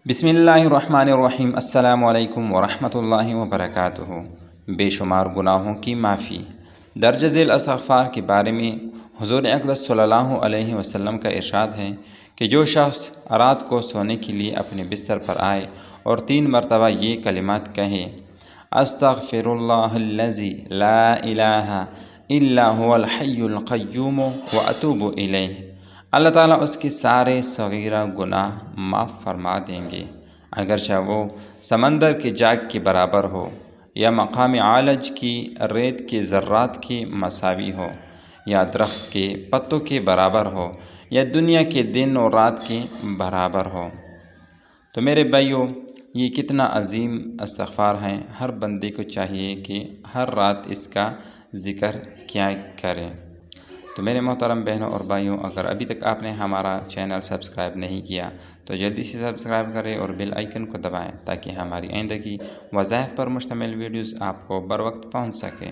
بسم اللہ الرحمن الرحیم۔ السلام علیکم ورحمۃ اللہ وبرکاتہ۔ بے شمار گناہوں کی معافی۔ درج ذیل استغفار کے بارے میں حضور اقدس صلی اللہ علیہ وسلم کا ارشاد ہے کہ جو شخص رات کو سونے کے لیے اپنے بستر پر آئے اور 3 مرتبہ یہ کلمات کہے، استغفر اللہ الذی لا الہ الا هو الحی القیوم واتوب الیہ، اللہ تعالیٰ اس کے سارے صغیرہ گناہ معاف فرما دیں گے، اگرچہ وہ سمندر کے جاگ کے برابر ہو یا مقام عالج کی ریت کے ذرات کے مساوی ہو، یا درخت کے پتوں کے برابر ہو، یا دنیا کے دن اور رات کے برابر ہو۔ تو میرے بھائیوں، یہ کتنا عظیم استغفار ہے۔ ہر بندے کو چاہیے کہ ہر رات اس کا ذکر کیا کریں۔ تو میرے محترم بہنوں اور بھائیوں، اگر ابھی تک آپ نے ہمارا چینل سبسکرائب نہیں کیا تو جلدی سے سبسکرائب کریں اور بیل آئیکن کو دبائیں تاکہ ہماری آئندہ کی وظائف پر مشتمل ویڈیوز آپ کو بر وقت پہنچ سکیں۔